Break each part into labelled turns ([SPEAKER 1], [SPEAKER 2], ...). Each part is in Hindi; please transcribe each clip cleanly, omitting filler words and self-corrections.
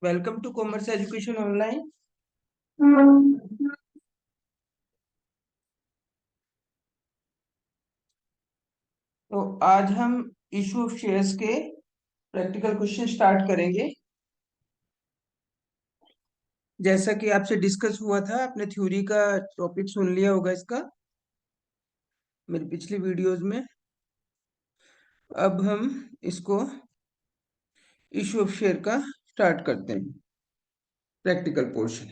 [SPEAKER 1] Welcome to commerce education online. तो आज हम इशू ऑफ शेयर्स के प्रैक्टिकल क्वेश्चन स्टार्ट करेंगे। जैसा कि आपसे डिस्कस हुआ था, आपने थ्योरी का टॉपिक सुन लिया होगा इसका मेरी पिछली वीडियोस में। अब हम इसको इशू ऑफ शेयर का स्टार्ट करते हैं प्रैक्टिकल पोर्शन।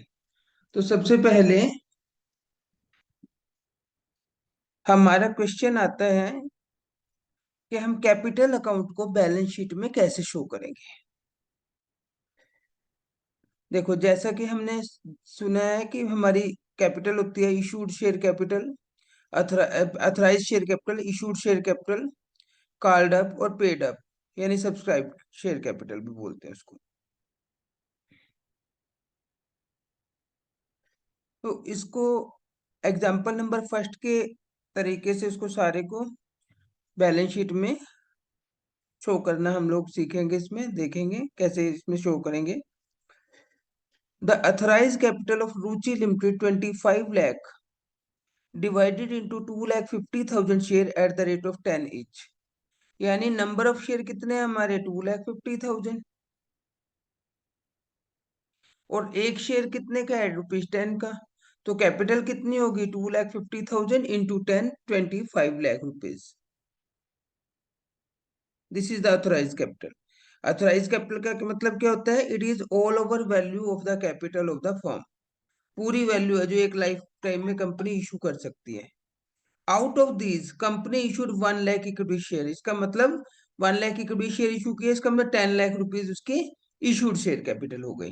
[SPEAKER 1] तो सबसे पहले हमारा क्वेश्चन आता है कि हम कैपिटल अकाउंट को बैलेंस शीट में कैसे शो करेंगे। देखो, जैसा कि हमने सुना है कि हमारी कैपिटल होती है issued share capital, authorise share capital, issued share capital, called up और पेड अप, यानी सब्सक्राइब शेयर कैपिटल भी बोलते हैं उसको। तो इसको एग्जांपल नंबर फर्स्ट के तरीके से इसको सारे को बैलेंस शीट में शो करना हम लोग सीखेंगे। इसमें देखेंगे कैसे इसमें शो करेंगे। The authorise capital of Ruchi limited 25 lakh divided into 2,50,000 share at the rate of 10 each। यानी नंबर ऑफ शेयर कितने हैं हमारे, 2,50,000, और एक शेयर कितने का है, ₹10 का। तो कैपिटल कितनी होगी, 2,50,000 into 10, 25 lakh rupees. This is the authorise capital. Authorise capital का मतलब क्या होता है, it is all over value of the capital of the firm. पूरी वैल्यू है जो एक लाइफ टाइम में कंपनी इशू कर सकती है। Out of these company issued 1 lakh equity share. इसका मतलब 1 लाख इक्विटी शेयर इशू किया, इसका मतलब 10 लाख रुपीज उसके इशूड शेयर कैपिटल हो गई।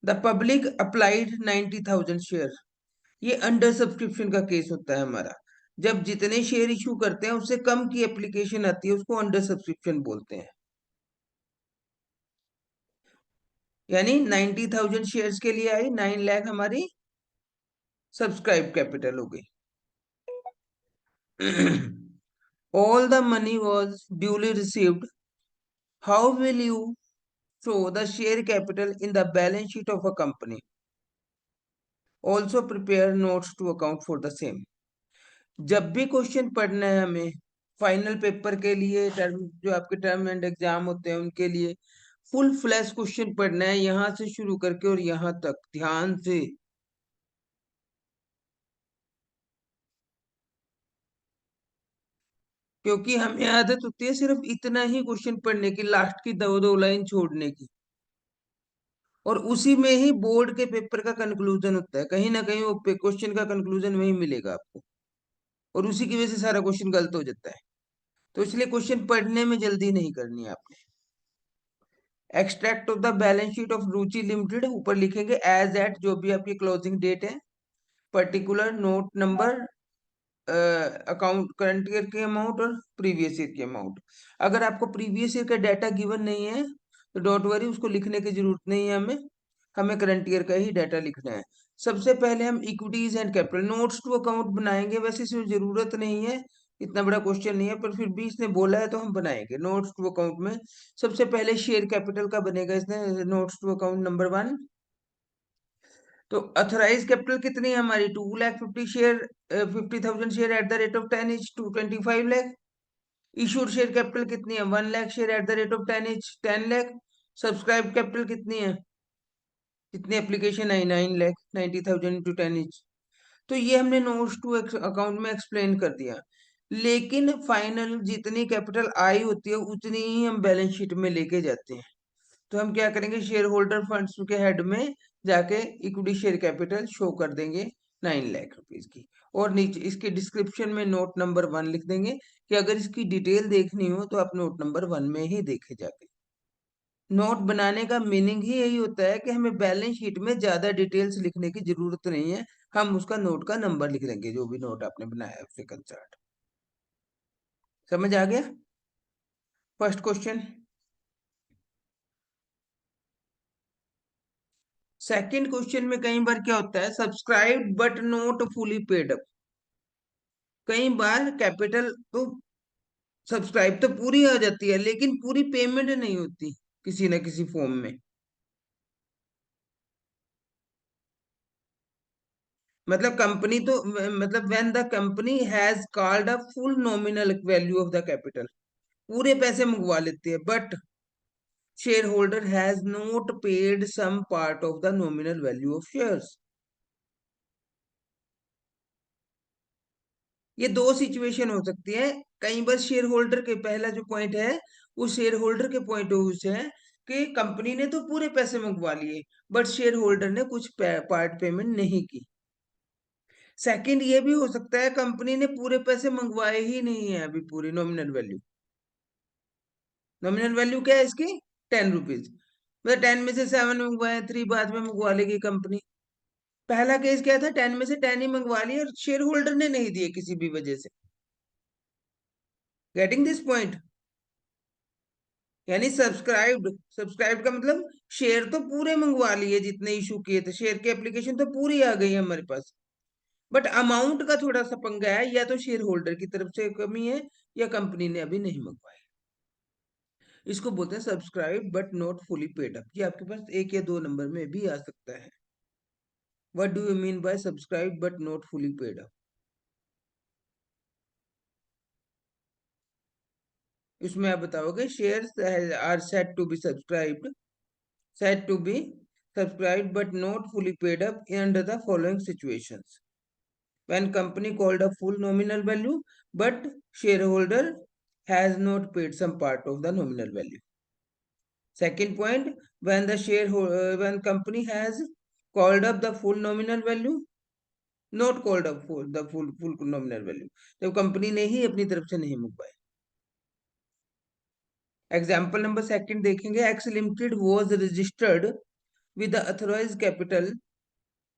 [SPEAKER 1] The public applied 90,000 share. ये अंडर सब्सक्रिप्शन का केस होता है हमारा। जब जितने शेयर इशू करते हैं उससे कम की एप्लीकेशन आती है, उसको अंडर सब्सक्रिप्शन बोलते हैं। यानी 90,000 शेयर्स के लिए आई, 9 लाख हमारी सब्सक्राइब कैपिटल हो गई। All the money was duly received. How will you show the share capital in the balance sheet of a company? Also prepare notes to account for the same. जब भी क्वेश्चन पढ़ना है हमें फाइनल पेपर के लिए, टर्म जो आपके टर्म एंड एग्जाम होते हैं उनके लिए, फुल फ्लैश क्वेश्चन पढ़ना है, यहां से शुरू करके और यहां तक ध्यान से। क्योंकि हमें आदत होती है सिर्फ इतना ही क्वेश्चन पढ़ने की, लास्ट की दो दो लाइन छोड़ने की, और उसी में ही बोर्ड के पेपर का कंक्लूजन होता है। कहीं ना कहीं वो क्वेश्चन का कंक्लूजन वही मिलेगा आपको, और उसी की वजह से सारा क्वेश्चन गलत हो जाता है। तो इसलिए क्वेश्चन पढ़ने में जल्दी नहीं करनी है आपने। Extract of the balance sheet of Ruchi limited, ऊपर लिखेंगे एज एट, जो भी आपकी क्लोजिंग डेट है, particular note number, account current year के अमाउंट और प्रीवियस ईयर के अमाउंट। अगर आपको प्रीवियस ईयर का डाटा गिवन नहीं है तो डोंट वरी, उसको लिखने की जरूरत नहीं है हमें। हमें करंट ईयर का ही डाटा लिखना है। सबसे पहले हम equities and capital notes to account बनाएंगे। वैसे इसमें जरूरत नहीं है, इतना बड़ा क्वेश्चन नहीं है, पर फिर भी इसने बोला है तो हम बनाएंगे नोट्स टू अकाउंट में। सबसे पहले शेयर कैपिटल का बनेगा इसने नोट्स टू अकाउंट नंबर 1। तो अथोराइज कैपिटल कितनी है हमारी, 2,50,000 share, 50,000 share at the rate of 10 etch, 225 lakh. Issued share capital कितनी है, 1 lakh share at the rate of 10 etch, 10 lakh. Subscribe capital कितनी है, कितनी एप्लीकेशन आई, 9 लाख, 90,000 इंटू 10 इच। तो ये हमने नोट्स टू अकाउंट में एक्सप्लेन कर दिया। लेकिन फाइनल जितनी कैपिटल आई होती है उतनी ही हम बैलेंस शीट में लेके जाते हैं। तो हम क्या करेंगे, शेयर होल्डर फंड्स के हेड में जाके इक्विटी शेयर कैपिटल शो कर देंगे 9 लाख रुपीज की, और नीचे इसके डिस्क्रिप्शन में नोट नंबर 1 लिख देंगे कि अगर इसकी डिटेल देखनी हो तो आप नोट नंबर 1 में ही देखे जाके। नोट बनाने का मीनिंग ही यही होता है कि हमें बैलेंस शीट में ज्यादा डिटेल्स लिखने की जरूरत नहीं है। हम उसका नोट का नंबर लिख देंगे, जो भी नोट आपने बनाया है उससे कंसर्न। समझ आ गया फर्स्ट क्वेश्चन। सेकंड क्वेश्चन में कई बार क्या होता है, subscribe but not fully paid up. कई बार कैपिटल तो सब्सक्राइब तो पूरी आ जाती है लेकिन पूरी पेमेंट नहीं होती। किसी न किसी फॉर्म में। मतलब कंपनी तो मतलब when the company has called a full nominal value of the capital, पूरे पैसे मंगवा लेते हैं, but share holder has not paid some part of the nominal value of shares. ये दो सिचुएशन हो सकती है। कई बार शेयर होल्डर के पहला जो पॉइंट है वो शेयर होल्डर के पॉइंट ऑफ व्यू से है कि कंपनी ने तो पूरे पैसे मंगवा लिए, बट शेयर होल्डर ने कुछ पार्ट पेमेंट नहीं की। सेकंड ये भी हो सकता है कंपनी ने पूरे पैसे मंगवाए ही नहीं है अभी, पूरी नॉमिनल वैल्यू। नॉमिनल वैल्यू क्या है इसकी? 10 रुपीज। मतलब 10 में से 7 मंगवाए, 3 बाद में मंगवा लेगी कंपनी। पहला केस क्या था, 10 में से 10 ही मंगवा लिए और शेयर होल्डर ने नहीं दिए किसी भी वजह से। Getting this point? यानी सब्सक्राइब्ड, सब्सक्राइब का मतलब शेयर तो पूरे मंगवा लिए जितने इशू किए थे, शेयर की एप्लीकेशन तो पूरी आ गई है हमारे पास, बट अमाउंट का थोड़ा सा पंगा है, या तो शेयर होल्डर की तरफ से कमी है या कंपनी ने अभी नहीं मंगवाए। इसको बोलते हैं subscribe but not fully paid up. ये आपके पास एक या दो नंबर में भी आ सकता है। What do you mean by subscribe but not fully paid up? इसमें आप बताओगे share are set to be subscribed, said to be subscribed but not fully paid up under the following situations: when company called a full nominal value but shareholder has not paid some part of the nominal value. Second point, when the when company has called up the full nominal value, not called up full the full nominal value, तो कंपनी ने ही अपनी तरफ से नहीं मंगवाए। एग्जाम्पल नंबर सेकंड देखेंगे, x limited was registered with the authorized capital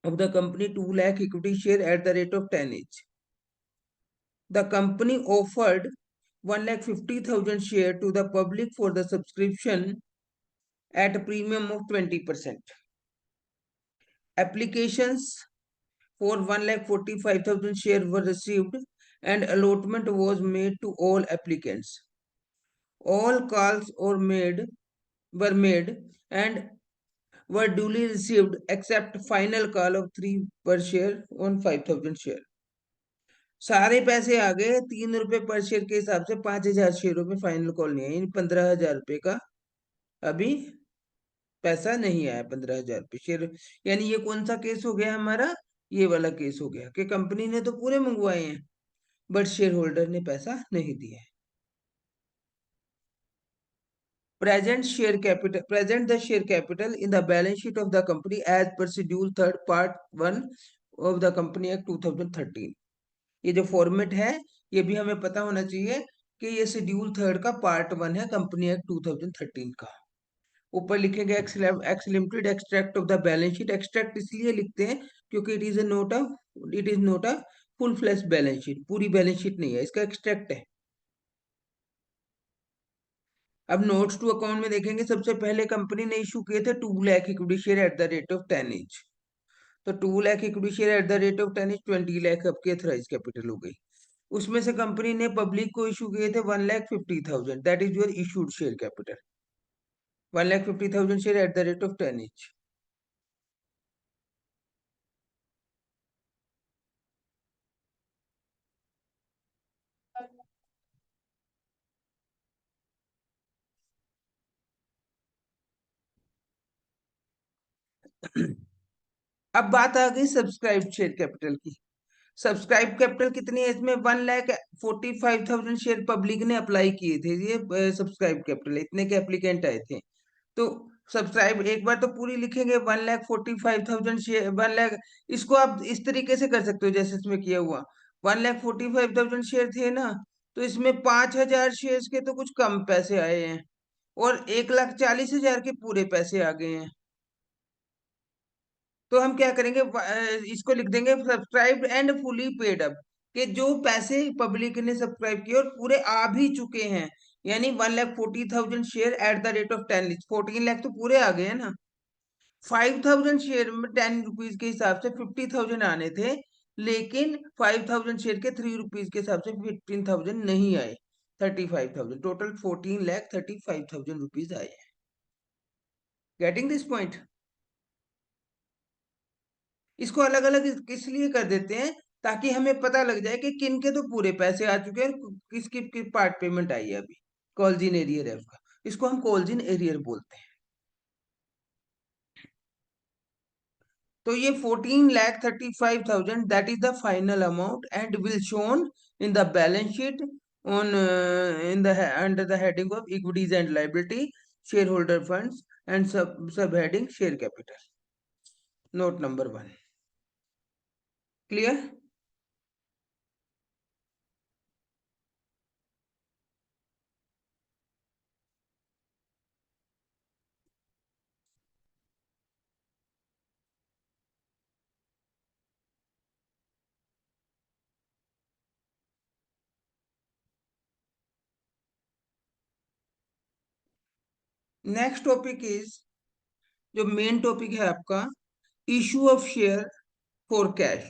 [SPEAKER 1] of the company 2 lakh equity share at the rate of 10 each. The company offered 1,50,000 share to the public for the subscription at a premium of 20%. Applications for 1,45,000 share were received and allotment was made to all applicants. All calls were made and were duly received except final call of 3 per share on 5,000 share. सारे पैसे आ गए, 3 रुपए पर शेयर के हिसाब से 5,000 शेयरों में फाइनल कॉल नहीं है, यानी 15,000 रुपए का अभी पैसा नहीं आया। 15,000 रुपये शेयर, यानी ये कौन सा केस हो गया हमारा? ये वाला केस हो गया कि कंपनी ने तो पूरे मंगवाए हैं बट शेयर होल्डर ने पैसा नहीं दिया है। Present the share capital in the balance sheet of the company as per schedule third part 1 of the company act 2013। ये जो फॉर्मेट है ये भी हमें पता होना चाहिए कि ये शेड्यूल थर्ड का पार्ट 1 है कंपनी एक्ट 2013 का। ऊपर लिखेंगे x limited extract of the balance sheet. Extract इसलिए लिखते हैं क्योंकि it is note a full flash balance sheet, पूरी बैलेंस शीट नहीं है, इसका एक्सट्रैक्ट है। अब नोट्स टू अकाउंट में देखेंगे, सबसे पहले कंपनी ने इशू किए थे 2 lakh equity share at the rate of 10 each। तो 2 lakh equity share at the rate of 10 each 20 lakh आपकी अथराइज कैपिटल हो गई। उसमें से कंपनी ने पब्लिक को इशू किए थे 1,50,000, that is your issued share capital. 1,50,000 share at the rate of 10 each। अब बात आ गई सब्सक्राइब शेयर कैपिटल की। सब्सक्राइब कैपिटल कितनी है इसमें? 1,45,000 शेयर पब्लिक ने अप्लाई किए थे, ये सब्सक्राइब कैपिटल, इतने के एप्लीकेंट आए थे। तो सब्सक्राइब एक बार तो पूरी लिखेंगे 1,45,000 शेयर, 1 लाख। इसको आप इस तरीके से कर सकते हो जैसे इसमें किया हुआ, 1,45,000 शेयर थे ना, तो इसमें 5,000 शेयर के तो कुछ कम पैसे आए हैं और 1,40,000 के पूरे पैसे आ गए हैं। तो हम क्या करेंगे, इसको लिख देंगे subscribe and fully paid up, कि जो पैसे पब्लिक ने सब्सक्राइब किए और पूरे आ भी चुके हैं, यानी 1,40,000 share at the rate of 10 14 lakh तो पूरे आ गए हैं ना। 5,000 शेयर में 10 रुपीज के हिसाब से 50,000 आने थे, लेकिन 5,000 शेयर के 3 रुपीज के हिसाब से 15,000 नहीं आए, 35,000, टोटल 14,35,000 रुपीज आए हैं। Getting this point? इसको अलग अलग इसलिए कर देते हैं ताकि हमें पता लग जाए कि किन के तो पूरे पैसे आ चुके हैं और किसकी पार्ट पेमेंट आई है अभी। कॉल्जिन एरियर है उसका, इसको हम कॉल्जिन एरियर बोलते हैं। तो ये 14,35,000 that is the final amount and will shown in the balance sheet on in the under the heading of equities and liability, share holder funds and sub heading share capital. Note number 1 clear? Next topic is, जो मेन टॉपिक है आपका, issue of share for cash.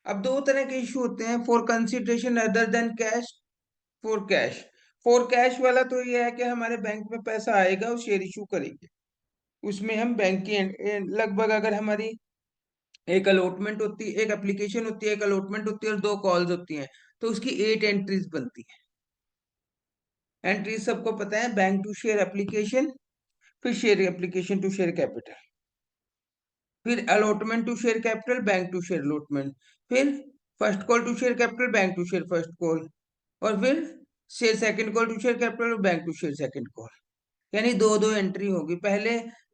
[SPEAKER 1] अब दो तरह के इशू होते हैं, for consideration other than cash, for cash. For cash वाला तो ये है कि हमारे बैंक में पैसा आएगा और शेयर इशू करेंगे, उसमें हम बैंक की लगभग, अगर हमारी एक अलॉटमेंट होती है, एक एप्लीकेशन होती है, एक अलॉटमेंट होती है और दो कॉल्स होती हैं, तो उसकी 8 एंट्रीज बनती है। एंट्रीज सबको पता है, बैंक टू शेयर एप्लीकेशन, फिर share application to share capital, फिर allotment to share capital, bank to share allotment, फिर first call to share capital, bank to share first call, और फिर share second call to share capital और bank to share second call. यानी दो दो एंट्री होगी, पहले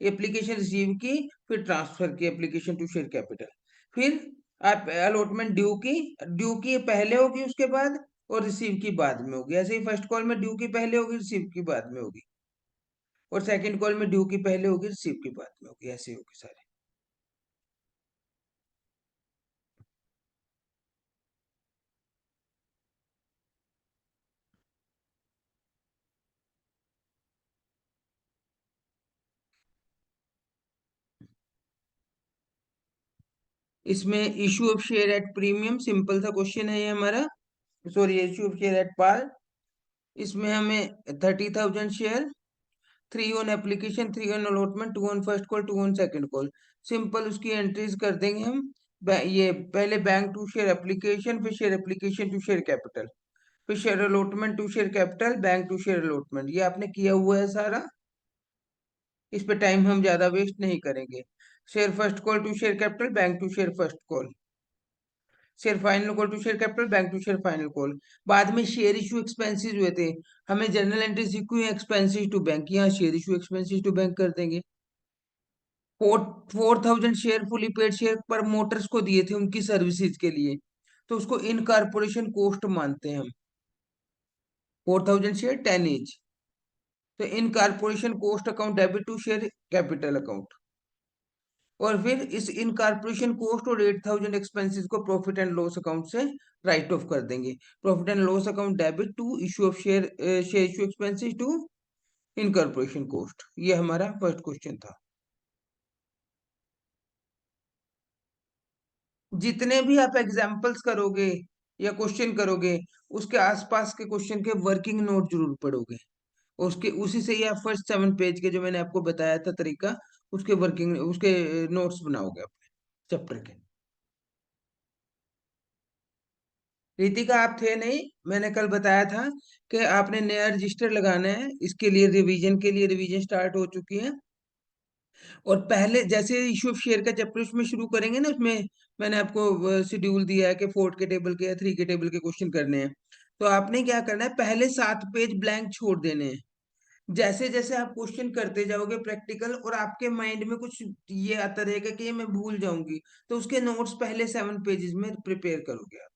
[SPEAKER 1] एप्लीकेशन रिसीव की, फिर ट्रांसफर की एप्लीकेशन टू शेयर कैपिटल, फिर आप अलॉटमेंट ड्यू की पहले होगी उसके बाद, और रिसीव की बाद में होगी। ऐसे ही फर्स्ट कॉल में ड्यू की पहले होगी, रिसीव की बाद में होगी, और सेकंड कॉल में ड्यू की पहले होगी, रिसीव की बाद में होगी, ऐसे होगी सारे। इसमें issue of share at premium, simple सा क्वेश्चन है ये हमारा, sorry, issue of share at par. इसमें हमें 30,000 share, 3 on application, 3 on allotment, 2 on first call, 2 on second call. Simple उसकी एंट्रीज कर देंगे हम। ये पहले बैंक टू शेयर एप्लीकेशन, फिर share application to share capital, फिर share allotment to share capital, bank to share allotment. ये आपने किया हुआ है सारा, इस पे टाइम हम ज्यादा वेस्ट नहीं करेंगे। Share first call to share capital, bank to share first call, share final call to share capital, bank to share final call. बाद में शेयर इशू एक्सपेंसेस हुए थे, हमें जनरल एंट्री सीखी है एक्सपेंसेस टू बैंक, यहाँ share issue expenses to bank कर देंगे। 4,000 शेयर फुली पेड शेयर पर मोटर्स को दिए थे उनकी सर्विसेज के लिए, तो उसको इन कारपोरेशन कोस्ट मानते हैं हम। 4,000 शेयर 10 एज, तो incorporation cost account debit to share capital account. और फिर इस इन कारपोरेशन कोस्ट और 8,000 एक्सपेंसेस को प्रॉफिट एंड लॉस अकाउंट से राइट ऑफ कर देंगे। Profit and loss account debit to issue of share, share issue expenses to incorporation cost. ये हमारा फर्स्ट क्वेश्चन था। जितने भी आप एग्जाम्पल्स करोगे या क्वेश्चन करोगे, उसके आसपास के क्वेश्चन के वर्किंग नोट जरूर पढ़ोगे, उसके उसी से ही आप फर्स्ट 7 पेज के जो मैंने आपको बताया था तरीका, उसके वर्किंग उसके नोट्स बनाओगे अपने चैप्टर के। रितिका आप थे नहीं, मैंने कल बताया था कि आपने नया रजिस्टर लगाना है, इसके लिए रिवीजन के लिए रिवीजन स्टार्ट हो चुकी है। और पहले जैसे इशू ऑफ शेयर का चैप्टर उसमें शुरू करेंगे ना, उसमें मैंने आपको शेड्यूल दिया है कि 4 के टेबल के या 3 के टेबल के क्वेश्चन करने हैं। तो आपने क्या करना है, पहले 7 पेज ब्लैंक छोड़ देने हैं। जैसे जैसे आप क्वेश्चन करते जाओगे प्रैक्टिकल, और आपके माइंड में कुछ ये आता रहेगा कि ये मैं भूल जाऊंगी, तो उसके नोट्स पहले 7 पेजेस में प्रिपेयर करोगे आप,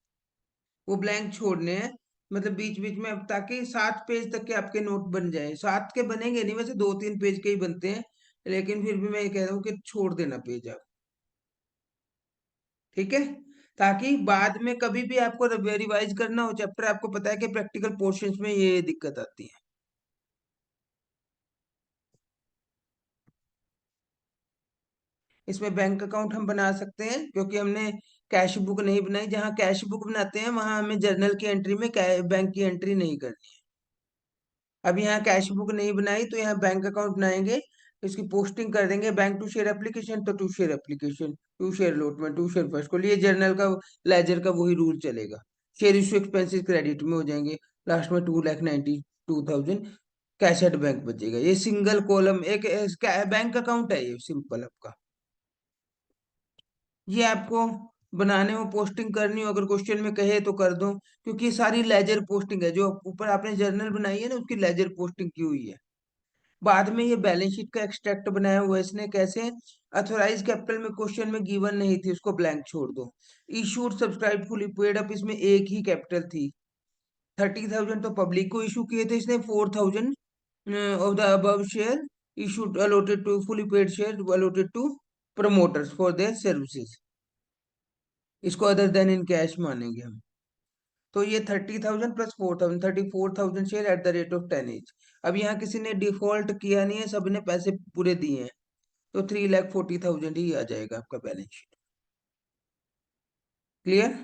[SPEAKER 1] वो ब्लैंक छोड़ने हैं, मतलब बीच बीच में, अब ताकि 7 पेज तक के आपके नोट बन जाए। 7 के बनेंगे नहीं, वैसे 2-3 पेज के ही बनते हैं, लेकिन फिर भी मैं ये कह रहा हूँ कि छोड़ देना पेज आप, ठीक है? ताकि बाद में कभी भी आपको रिवाइज करना हो चैप्टर, आपको पता है कि प्रैक्टिकल पोर्शंस में ये दिक्कत आती है। इसमें बैंक अकाउंट हम बना सकते हैं, क्योंकि हमने कैश बुक नहीं बनाई। जहाँ कैश बुक बनाते हैं वहां हमें जर्नल की एंट्री में बैंक की एंट्री नहीं करनी। अब यहाँ कैश बुक नहीं बनाई तो यहाँ बैंक अकाउंट बनाएंगे। इसकी पोस्टिंग कर देंगे बैंक टू शेयर एप्लीकेशन, तो to share application, to share allotment, to share first call, ये जर्नल का लेजर का वही रूल चलेगा। शेयर इशू एक्सपेंसेस क्रेडिट में हो जाएंगे, लास्ट में 2,92,000 कैश एट बैंक बचेगा। ये सिंगल कॉलम एक बैंक अकाउंट है, ये सिंपल आपका। ये आपको बनाने में पोस्टिंग करनी हो, अगर क्वेश्चन में कहे तो कर दो, क्योंकि ये सारी लेजर पोस्टिंग है, जो ऊपर आपने जर्नल बनाई है ना उसकी लेजर पोस्टिंग की हुई है। बाद में ये बैलेंस शीट का एक्सट्रैक्ट बनाया हुआ है इसने, कैसे? अथोराइज कैपिटल में क्वेश्चन में गिवन नहीं थी, उसको ब्लैंक छोड़ दो। Issued subscribe fully paid up, इसमें एक ही कैपिटल थी। 30,000 तो पब्लिक को इशू किए थे इसने, 4,000 of the above share issued allotted to fully paid share allotted to promoters for their services. इसको अदर देन इन कैश मानेंगे हम। तो ये 30,000 plus 4,000, 34,000 share at the rate of 10 each। अब यहाँ किसी ने डिफॉल्ट किया नहीं है, सबने पैसे पूरे दिए हैं, तो 3,40,000 ही आ जाएगा आपका बैलेंस शीट। क्लियर?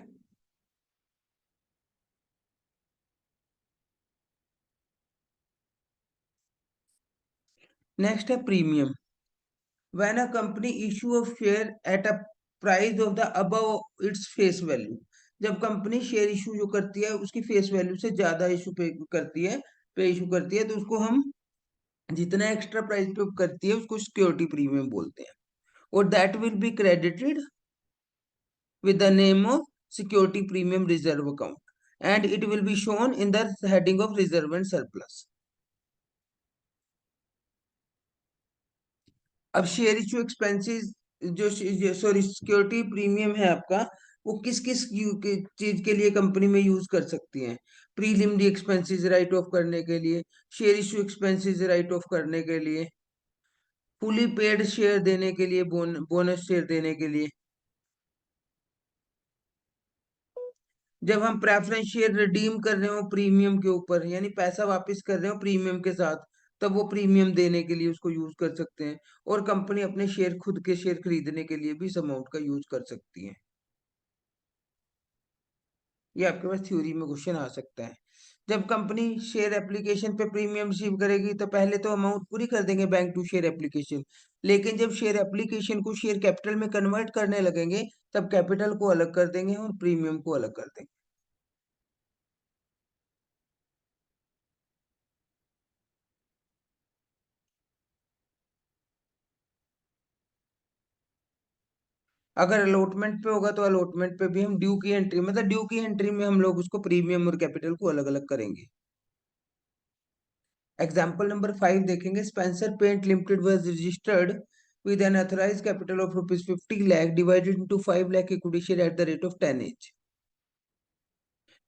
[SPEAKER 1] नेक्स्ट है premium. When a company issue of share at a price of the above its face value, जब कंपनी शेयर इशू जो करती है उसकी फेस वैल्यू से ज्यादा इशू पे करती है, पे इशू करती है, तो उसको हम जितना एक्स्ट्रा प्राइस पे करती है उसको सिक्योरिटी प्रीमियम बोलते हैं। और that will be credited with the name of security premium reserve account, and it will be shown in the heading of reserve and surplus। अब शेयर इशू एक्सपेंसेस जो सॉरी सिक्योरिटी प्रीमियम है आपका, वो किस किस चीज के लिए कंपनी में यूज कर सकती हैं? प्रीलिमिनरी एक्सपेंसेस राइट ऑफ करने के लिए, share issue expenses right of करने के लिए, फुली पेड शेयर देने के लिए, बोनस शेयर देने के लिए। जब हम प्रेफरेंस शेयर रिडीम कर रहे हो प्रीमियम के ऊपर, यानी पैसा वापस कर रहे हो प्रीमियम के साथ, तब वो प्रीमियम देने के लिए उसको यूज कर सकते हैं। और कंपनी अपने शेयर, खुद के शेयर खरीदने के लिए भी इस अमाउंट का यूज कर सकती है। ये आपके पास थ्योरी में क्वेश्चन आ सकता है। जब कंपनी शेयर एप्लीकेशन पे प्रीमियम रिसीव करेगी तो पहले तो अमाउंट पूरी कर देंगे बैंक टू शेयर एप्लीकेशन, लेकिन जब शेयर एप्लीकेशन को शेयर कैपिटल में कन्वर्ट करने लगेंगे, तब कैपिटल को अलग कर देंगे और प्रीमियम को अलग कर देंगे। अगर अलॉटमेंट पे होगा तो अलॉटमेंट पे भी हम ड्यू की एंट्री, मतलब ड्यू की एंट्री में हम लोग उसको प्रीमियम और कैपिटल को अलग अलग करेंगे। एग्जाम्पल नंबर 5 देखेंगे। Spencer paint limited was registered with an authorized capital of rupees 50 lakh divided into 5 lakh equity share at the rate of 10 each.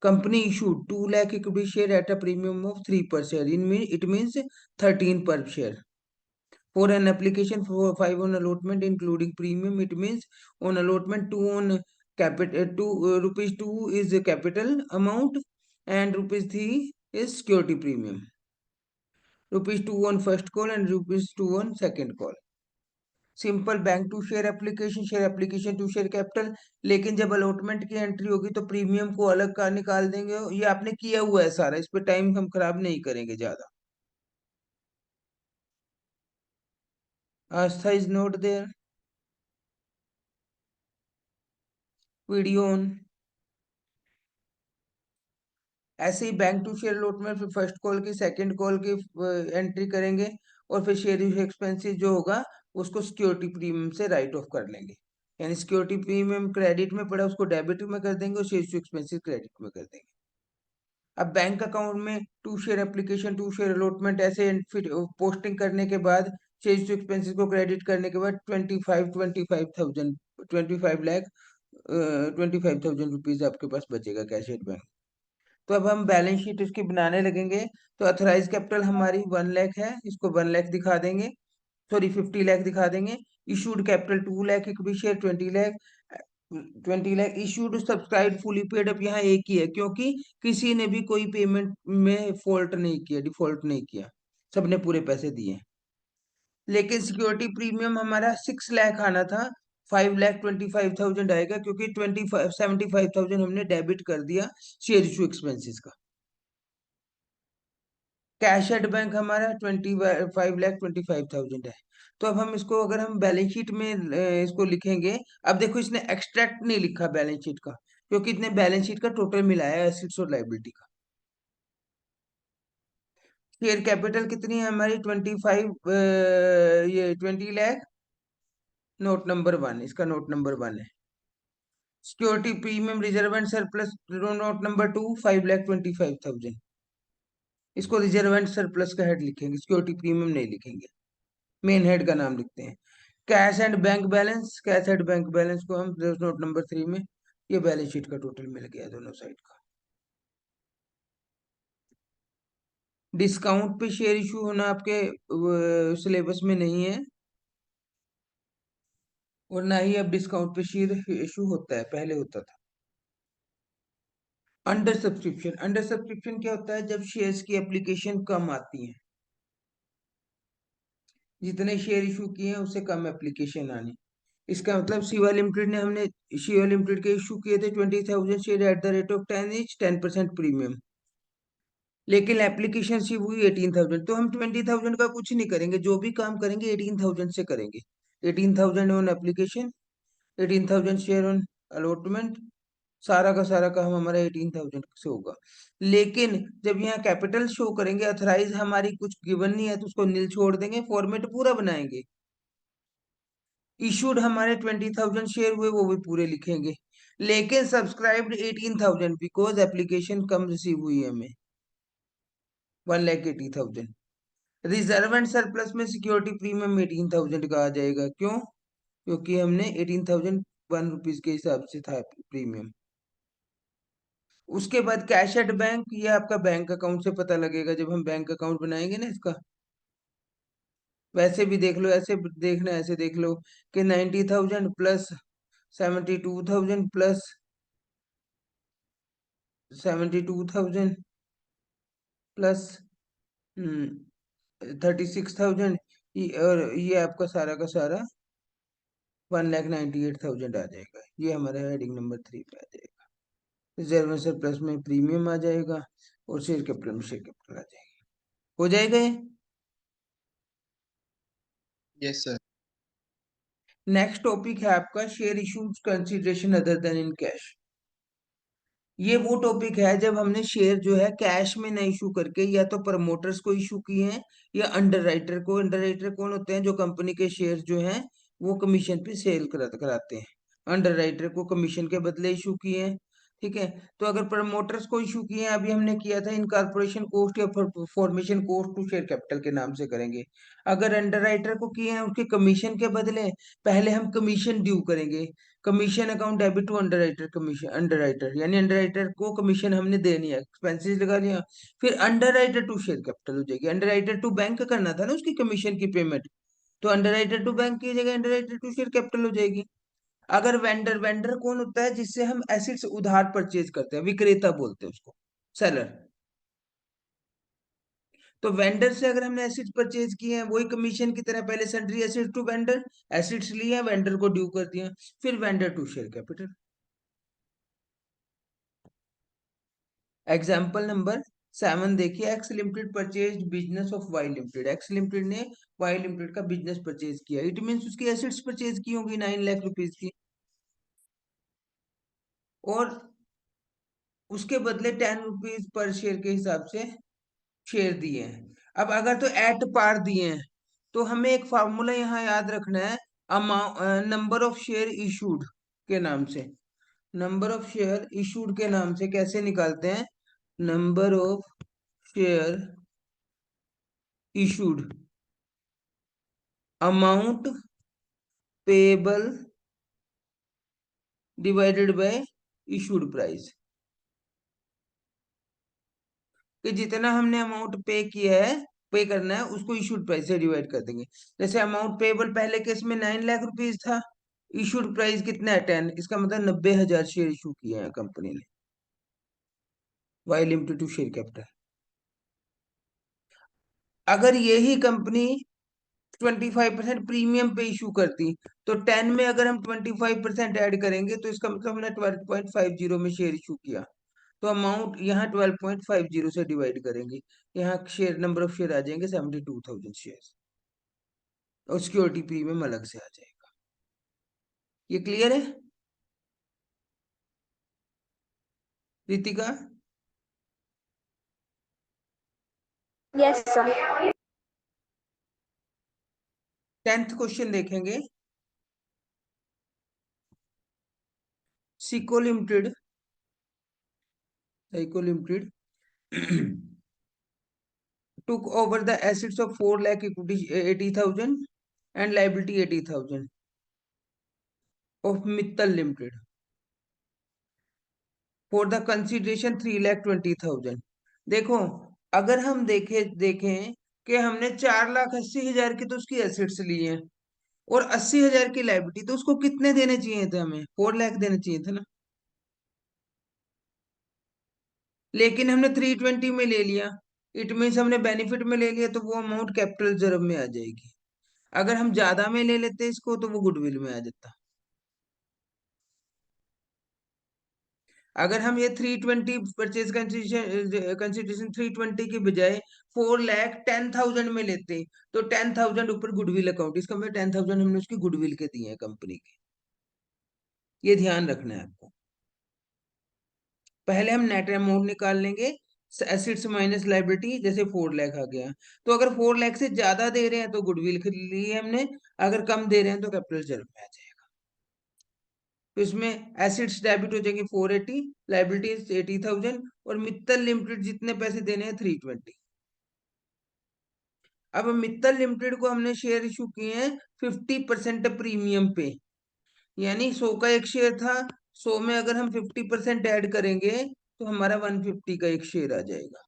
[SPEAKER 1] Company issued 2 lakh equity share at a premium of 3 per share. It means 13 per share. For an application for 5 on allotment including premium, it means on allotment 2 on capital, 2 rupees 2 is the capital amount and rupees 3 is security premium. Rupees 2 on first call and rupees 2 on second call। Simple bank to share application to share capital. लेकिन जब अलॉटमेंट की एंट्री होगी तो प्रीमियम को अलग का निकाल देंगे, ये आपने किया हुआ है सारा, इस पे टाइम हम खराब नहीं करेंगे ज्यादा। Aastha is not there, video on. ऐसे ही बैंक टू शेयर अलॉटमेंट, फिर फर्स्ट कॉल की सेकंड कॉल की एंट्री करेंगे, और फिर शेयर एक्सपेंसेस जो होगा उसको सिक्योरिटी प्रीमियम से राइट ऑफ कर लेंगे। यानी सिक्योरिटी प्रीमियम क्रेडिट में पड़ा उसको डेबिट में कर देंगे और शेयर एक्सपेंसेस क्रेडिट में कर देंगे। अब बैंक अकाउंट में to share application, to share allotment ऐसे फिर पोस्टिंग करने के बाद, शेयर एक्सपेंसेस को क्रेडिट करने के बाद 25,000 25 लाख 25,000 रुपीज आपके पास बचेगा कैश एट बैंक। तो अब हम बैलेंस शीट इसकी बनाने लगेंगे। तो अथोराइज कैपिटल हमारी 1 लाख है, इसको 1 लाख दिखा देंगे, सॉरी 50 लाख दिखा देंगे। Issued capital 2 lakh, equity share 20 lakh, 20 lakh issued subscribe fully paid. अब यहाँ एक ही है क्योंकि किसी ने भी कोई पेमेंट में फॉल्ट नहीं किया, डिफॉल्ट नहीं किया, सबने पूरे पैसे दिए। लेकिन सिक्योरिटी प्रीमियम हमारा 6 लाख आना था, 5,25,000 आएगा क्योंकि 75,000 हमने डेबिट कर दिया शेयर इशू एक्सपेंसेस का। कैश एट बैंक हमारा 25,25,000 है। तो अब हम इसको, अगर हम बैलेंस शीट में इसको लिखेंगे। अब देखो, इसने एक्सट्रैक्ट नहीं लिखा बैलेंस शीट का, क्योंकि इसने बैलेंस शीट का टोटल मिलाया है एसेट्स और लाइबिलिटी का। शेयर कैपिटल कितनी है हमारी? 25, ये 20 लाख। नोट नंबर 1, इसका नोट नंबर 1 है। Security premium reserve and surplus, note number 2, 5,25,000। इसको रिजर्व एंड सरप्लस का हेड लिखेंगे, सिक्योरिटी प्रीमियम नहीं लिखेंगे, मेन हेड का नाम लिखते हैं। Cash and bank balance, cash and bank balance को हम नोट नंबर 3 में, ये बैलेंस शीट का टोटल मिल गया दोनों साइड का। डिस्काउंट पे शेयर इशू होना आपके सिलेबस में नहीं है, और ना ही अब डिस्काउंट पे शेयर इशू होता है, पहले होता था। अंडर सब्सक्रिप्शन, अंडर सब्सक्रिप्शन क्या होता है? जब शेयर्स की एप्लीकेशन कम आती है, जितने शेयर इशू किए हैं उससे कम एप्लीकेशन आनी। इसका मतलब शिवा लिमिटेड ने, हमने शिवा लिमिटेड के इशू किए थे 20,000 share at the rate of 10 etch 10% premium, लेकिन एप्लीकेशन शिव हुई 18,000। तो हम 20,000 का कुछ नहीं करेंगे, जो भी काम करेंगे 18,000 से करेंगे। 18,000 on application, 18,000 share on allotment, सारा का सारा काम हमारा 18,000 से होगा। लेकिन जब यहाँ कैपिटल शो करेंगे, अथराइज हमारी कुछ गिवन नहीं है, तो उसको नील छोड़ देंगे, फॉर्मेट पूरा बनाएंगे। इशूड हमारे 20,000 शेयर हुए, वो भी पूरे लिखेंगे। लेकिन subscribed 18,000, because application come receive हुई है हमें, 1,80,000। रिजर्व एंड सरप्लस में सिक्योरिटी प्रीमियम 18,000 का आ जाएगा, क्यों? क्योंकि हमने 18,001 रुपीज के हिसाब से था प्रीमियम। उसके बाद कैश एट बैंक, ये आपका बैंक अकाउंट से पता लगेगा जब हम बैंक अकाउंट बनाएंगे ना इसका। वैसे भी देख लो, ऐसे देखना, ऐसे देख लो कि 90,000 प्लस 72,000 प्लस 72,000 प्लस 36,000, और ये आपका सारा का सारा 1,98,000 आ जाएगा। ये हमारा हेडिंग नंबर 3 पे आ जाएगा। रिजर्व सरप्लस में प्रीमियम आ जाएगा, और शेयर कैपिटल में शेयर कैपिटल आ जाएगा। हो जाएगा ये।
[SPEAKER 2] Yes sir.
[SPEAKER 1] नेक्स्ट टॉपिक है आपका share issues consideration other than in cash. ये वो टॉपिक है जब हमने शेयर जो है कैश में ना इशू करके, या तो प्रमोटर्स को इशू किए हैं, या अंडरराइटर को। अंडरराइटर कौन होते हैं? जो कंपनी के शेयर जो हैं वो कमीशन पे सेल कराते हैं, अंडरराइटर को कमीशन के बदले इशू किए हैं। ठीक है। तो अगर प्रमोटर्स को इशू किए हैं, अभी हमने किया था इनकॉर्पोरेशन कॉस्ट या formation cost to share capital के नाम से करेंगे। अगर अंडरराइटर को किए हैं, उसके कमीशन के बदले पहले हम कमीशन ड्यू करेंगे। Commission account debit to underwriter, commission underwriter, यानी अंडरराइटर को कमीशन हमने देनी है, एक्सपेंसेस लगा लिया। फिर अंडरराइटर टू शेयर कैपिटल हो जाएगी। अंडरराइटर टू बैंक करना था ना उसकी कमीशन की पेमेंट, तो अंडरराइटर टू बैंक की जगह अंडरराइटर टू शेयर कैपिटल हो जाएगी। अगर वेंडर, वेंडर कौन होता है? जिससे हम एसेट्स उधार परचेज करते हैं, विक्रेता बोलते हैं उसको, सेलर। तो वेंडर से अगर हमने एसिड्स परचेज किए हैं, वही कमीशन की तरह पहले sundry assets to vendor, assets लिए, वेंडर को ड्यू कर दिया, फिर vendor to share capital. Example number 7 देखिए, X limited purchase business of Y limited. X limited ने वाई लिमिटेड का बिजनेस परचेज किया, इट मीन्स उसकी एसेट्स परचेज की होंगी 9 लाख रुपीज की, और उसके बदले 10 रुपीज पर शेयर के हिसाब से शेयर दिए हैं। अब अगर तो एट पार दिए हैं, तो हमें एक फार्मूला यहाँ याद रखना है, amount, number of share issued के नाम से। नंबर ऑफ शेयर इशूड के नाम से कैसे निकालते हैं? Number of share issued amount payable divided by issued price, कि जितना हमने अमाउंट पे किया है, पे करना है, उसको इशूड प्राइस से डिवाइड कर देंगे। जैसे अमाउंट पेएबल पहले केस में 9 लाख रुपीज था, इशूड प्राइस कितना है? 10, इसका मतलब 90,000 शेयर इशू किए हैं कंपनी ने, Y limited to share capital. अगर यही कंपनी 25% प्रीमियम पे इशू करती, तो 10 में अगर हम 25% ऐड करेंगे, तो इसका मतलब हमने 12.50 में शेयर इशू किया, तो अमाउंट यहाँ 12.50 से डिवाइड करेंगे, यहाँ शेयर नंबर ऑफ शेयर आ जाएंगे 72,000 शेयर, और सिक्योरिटी प्रीमियम अलग से आ जाएगा। ये क्लियर है Ritika?
[SPEAKER 2] Yes sir.
[SPEAKER 1] 10th question देखेंगे। Sico limited Psycho limited took over the assets of 4 lakh equity 80,000 and liability 80,000 of Mittal Limited for the consideration 3,20,000। देखो, अगर हम देखें कि हमने 4,80,000 की तो उसकी एसेट्स ली हैं और 80,000 की लाइबिलिटी, तो उसको कितने देने चाहिए थे? हमें 4 लाख देने चाहिए थे ना। लेकिन हमने 320 में ले लिया, इट मीन्स हमने बेनिफिट में ले लिया, तो वो अमाउंट कैपिटल रिजर्व में आ जाएगी। अगर हम ज्यादा में ले लेते इसको तो वो गुडविल में आ जाता। अगर हम ये 320 परचेज कंसिडरेशन 320 की बजाय 4,10,000 में लेते, तो 10,000 ऊपर गुडविल अकाउंट, इसका मतलब 10,000 हमने उसकी गुडविल के दिए हैं कंपनी के। ये ध्यान रखना है आपको। पहले हम नेट अमाउंट निकाल लेंगे, एसिड्स माइनस लाइबिलिटी, जैसे 4 लाख आ गया, तो अगर 4 लाख से ज्यादा दे रहे हैं तो गुडविल के लिए हमने, अगर कम दे रहे हैं तो कैपिटल रिजर्व में आ जाएगा। तो इसमें एसिड्स डेबिट हो जाएंगे 480, लाइबिलिटीज 80,000, और मित्तल लिमिटेड जितने पैसे देने हैं 320। अब मित्तल लिमिटेड को हमने शेयर इशू किए हैं 50% प्रीमियम पे, यानी 100 का एक शेयर था, 100 में अगर हम 50% ऐड करेंगे तो हमारा 150 का एक शेयर आ जाएगा।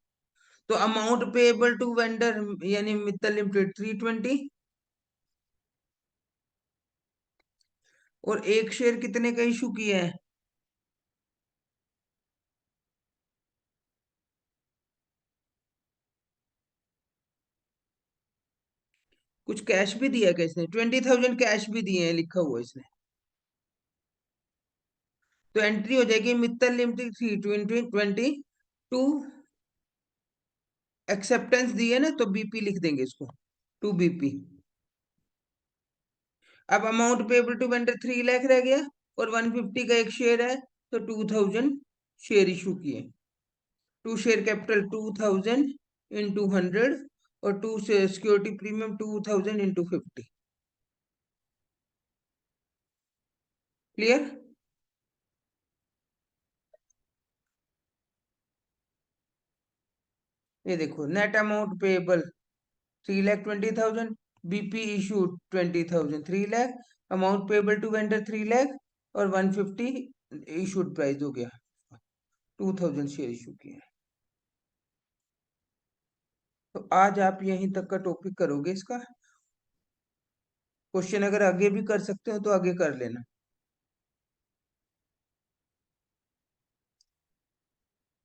[SPEAKER 1] तो अमाउंट पेएबल टू वेंडर यानी मित्तल लिमिटेड 320, और एक शेयर कितने का इशू किया है? कुछ कैश भी दिया है क्या इसने? 20,000 कैश भी दिए हैं, लिखा हुआ है इसने। तो एंट्री हो जाएगी मित्तल लिमिटेड 320 टू एक्सेप्टेंस दी है ना, तो बीपी लिख देंगे इसको, टू बीपी। अब amount payable to vendor 3 lakh रह गया, और 150 का एक शेयर है, तो 2,000 शेयर इशू किए। टू शेयर कैपिटल 2,000 इंटू 100, और to security premium 2,000 into 50। Clear? ये देखो, net amount payable 3,20,000, BP issue 20,000 3 lakh, amount payable to vendor 3 lakh, और 150 इशूड प्राइस हो गया, 2,000 शेयर इशू किए। तो आज आप यहीं तक का टॉपिक करोगे इसका। क्वेश्चन अगर आगे भी कर सकते हो तो आगे कर लेना।